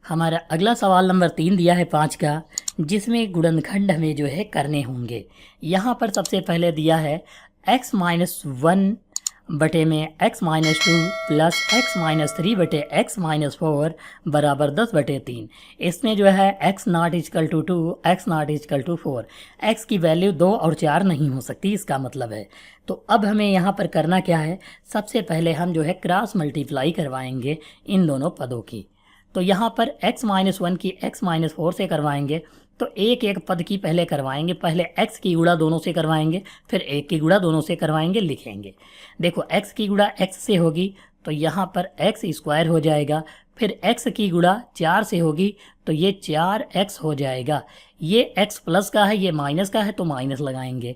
हमारा अगला सवाल नंबर 3 दिया है 5 का, जिसमें गुणनखंड हमें जो है करने होंगे। यहाँ पर सबसे पहले दिया है x-1 बटे में x-2 प्लस x-3 बटे x-4 बराबर 10 बटे 3। इसमें जो है x not equal to 2, x not equal to 4, x की वैल्यू 2 और 4 नहीं हो सकती, इसका मतलब है। तो अब हमें यहाँ पर करना क्या है, सबसे पहले हम जो है क्रॉस मल्टीप्लाई करवाएंगे इन दोनों पदों की। तो यहाँ पर x-1 की x-4 से करवाएंगे, तो एक एक पद की पहले करवाएंगे। पहले x की गुणा दोनों से करवाएंगे, फिर एक की गुणा दोनों से करवाएंगे, लिखेंगे। देखो x की गुणा x से होगी तो यहाँ पर x स्क्वायर हो जाएगा, फिर x की गुणा 4 से होगी तो ये 4x हो जाएगा। ये x प्लस का है, ये माइनस का है, तो माइनस लगाएंगे।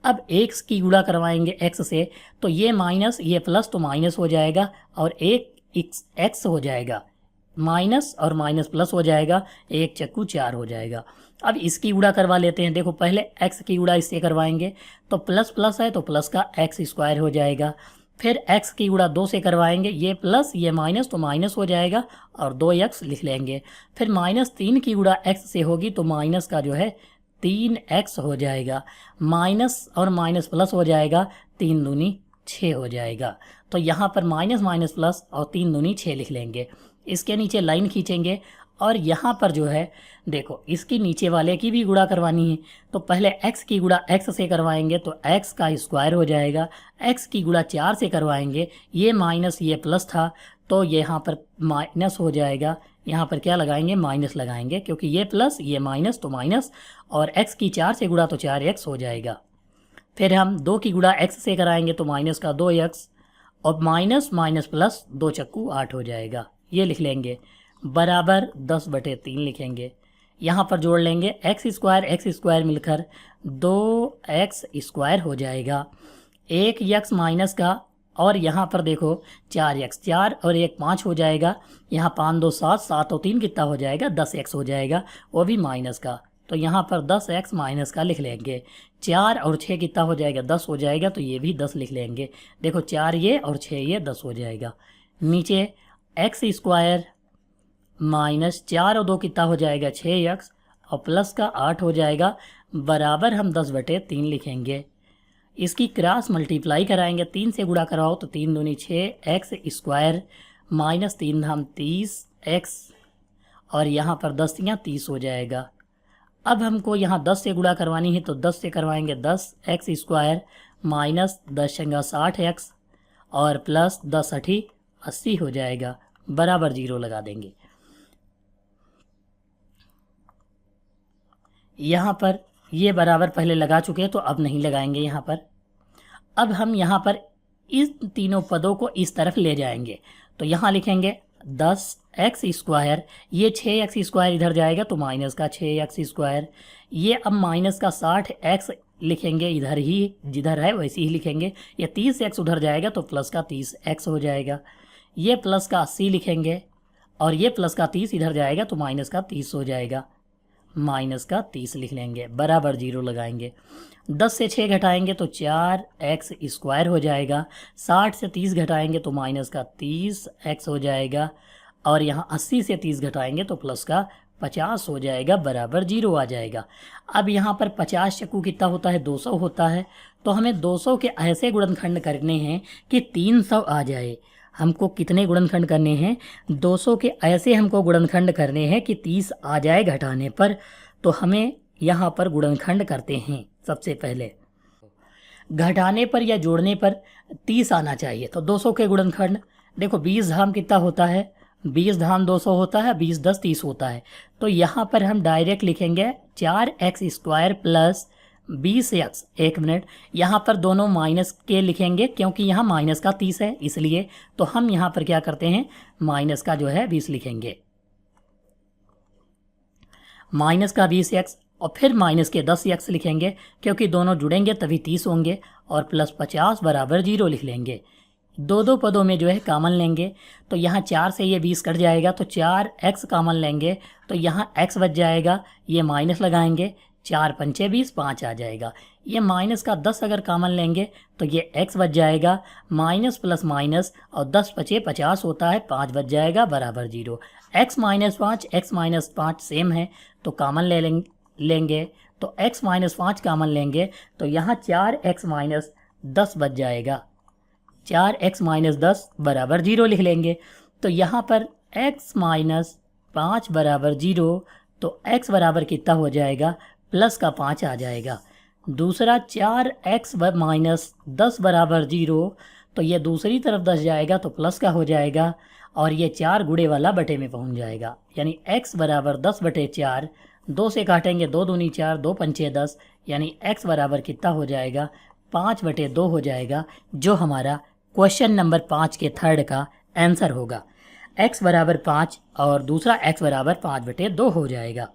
अब x की गुणा करवाएंगे x से, तो ये माइनस ये प्लस तो माइनस हो जाएगा, और एक x हो जाएगा, माइनस और माइनस प्लस हो जाएगा, एक चक्कू 4 हो जाएगा। अब इसकी गुणा करवा लेते हैं। देखो पहले x की गुणा इससे करवाएंगे तो प्लस प्लस है तो प्लस का x स्क्वायर हो जाएगा, फिर x की गुणा 2 से करवाएंगे, ये प्लस ये माइनस तो माइनस हो जाएगा और 2x लिख लेंगे। फिर -3 की गुणा x से होगी तो माइनस का जो है 3x हो जाएगा, माइनस और माइनस प्लस हो जाएगा, 3 दूनी 6 हो जाएगा। तो यहाँ पर माइनस माइनस प्लस और 3 दूनी 6 लिख लेंगे। इसके नीचे लाइन खींचेंगे और यहाँ पर जो है देखो इसकी नीचे वाले की भी गुणा करवानी है। तो पहले x की गुणा x से करवाएंगे तो x का स्क्वायर हो जाएगा, x की गुणा 4 से करवाएंगे, ये माइनस ये प्लस था तो यहाँ पर माइनस हो जाएगा। यहाँ पर क्या लगाएंगे, माइनस लगाएंगे, क्योंकि ये प्लस ये माइनस तो माइनस, और x की 4 से गुणा तो 4x हो जाएगा। फिर हम 2 की गुणा x से कराएंगे तो माइनस का 2x, और माइनस माइनस प्लस 2 चक्कू 8 हो जाएगा, ये लिख लेंगे, बराबर 10 बटे 3 लिखेंगे। यहाँ पर जोड़ लेंगे x स्क्वायर मिलकर 2x स्क्वायर हो जाएगा, एक x माइनस का, और यहाँ पर देखो 4x, 4 और 1 5 हो जाएगा, यहाँ 5 2 7, 7 और 3 कितना हो जाएगा, 10x हो जाएगा, वो भी माइनस का। तो यहाँ पर 10x माइनस का लिख लेंगे। 4 और 6 कितना हो जाएगा, 10 हो जाएगा, तो ये भी 10 लिख लेंगे। देखो 4 ये और 6 ये 10 हो जाएगा। नीचे x स्क्वायर माइनस 4 और 2 कितना हो जाएगा, 6x, और प्लस का 8 हो जाएगा, बराबर हम 10 बटे 3 लिखेंगे। इसकी क्रॉस मल्टीप्लाई कराएंगे, 3 से गुणा कराओ तो 3 दूनी 6, x स्क्वायर माइनस 3 हम 30x, और यहाँ पर 10 या 30 हो जाएगा। अब हमको यहाँ 10 से गुणा करवानी है तो 10 से करवाएंगे, 10x स्क्वायर माइनस 10 × 60x, और प्लस 10 × 80 हो जाएगा, बराबर 0 लगा देंगे। यहाँ पर ये बराबर पहले लगा चुके हैं तो अब नहीं लगाएंगे यहाँ पर। अब हम यहाँ पर इस तीनों पदों को इस तरफ ले जाएंगे, तो यहाँ लिखेंगे 10x स्क्वायर, ये 6x स्क्वायर इधर जाएगा तो माइनस का 6x स्क्वायर, ये अब माइनस का 60x लिखेंगे, इधर ही जिधर है वैसे ही लिखेंगे, ये 30x उधर जाएगा तो प्लस का 30x हो जाएगा, ये प्लस का 80 लिखेंगे, और ये प्लस का 30 इधर जाएगा तो माइनस का 30 हो जाएगा, माइनस का 30 लिख लेंगे, बराबर 0 लगाएंगे। 10 से 6 घटाएंगे तो 4x स्क्वायर हो जाएगा, 60 से 30 घटाएंगे तो माइनस का 30x हो जाएगा, और यहाँ 80 से 30 घटाएंगे तो प्लस का 50 हो जाएगा, बराबर 0 आ जाएगा। अब यहाँ पर 50 चक्कू कितना होता है, 200 होता है, तो हमें 200 के ऐसे गुणनखंड करने हैं कि 300 आ जाए। हमको कितने गुणनखंड करने हैं, 200 के ऐसे हमको गुणनखंड करने हैं कि 30 आ जाए घटाने पर। तो हमें यहाँ पर गुणनखंड करते हैं। सबसे पहले घटाने पर या जोड़ने पर 30 आना चाहिए, तो 200 के गुणनखंड देखो 20 धाम कितना होता है, 20 धाम 200 होता है, 20 10 30 होता है। तो यहाँ पर हम डायरेक्ट लिखेंगे 4x स्क्वायर प्लस 20x, एक मिनट, यहाँ पर दोनों माइनस के लिखेंगे क्योंकि यहाँ माइनस का 30 है इसलिए, तो हम यहाँ पर क्या करते हैं, माइनस का जो है 20 लिखेंगे, माइनस का 20x, और फिर माइनस के 10x लिखेंगे क्योंकि दोनों जुड़ेंगे तभी 30 होंगे, और प्लस 50 बराबर 0 लिख लेंगे। दो पदों में जो है कॉमन लेंगे, तो यहाँ 4 से ये 20 कट जाएगा तो 4x कॉमन लेंगे, तो यहाँ x बच जाएगा, ये माइनस लगाएंगे, 4 पंचे 20, 5 आ जाएगा। ये माइनस का 10 अगर कॉमन लेंगे तो ये x बच जाएगा, माइनस प्लस माइनस और 10 पचे 50 होता है, 5 बच जाएगा बराबर 0। x minus 5, x minus 5 same है तो कॉमन लेंगे तो x माइनस 5 कॉमन लेंगे तो यहाँ 4x माइनस 10 बच जाएगा, 4x माइनस 10 बराबर 0 लिख लेंगे। तो यहाँ पर x माइनस 5 बराबर 0, तो x बराबर कितना हो जाएगा, प्लस का 5 आ जाएगा। दूसरा 4x माइनस 10 बराबर 0, तो ये दूसरी तरफ 10 जाएगा तो प्लस का हो जाएगा और ये 4 गुणे वाला बटे में पहुंच जाएगा, यानी x बराबर 10 बटे 4, 2 से काटेंगे 2 दूनी 4, 2 पंचे 10, यानी x बराबर कितना हो जाएगा, 5 बटे 2 हो जाएगा, जो हमारा क्वेश्चन नंबर 5 के थर्ड का आंसर होगा। x बराबर 5 और दूसरा x बराबर 5 बटे 2 हो जाएगा।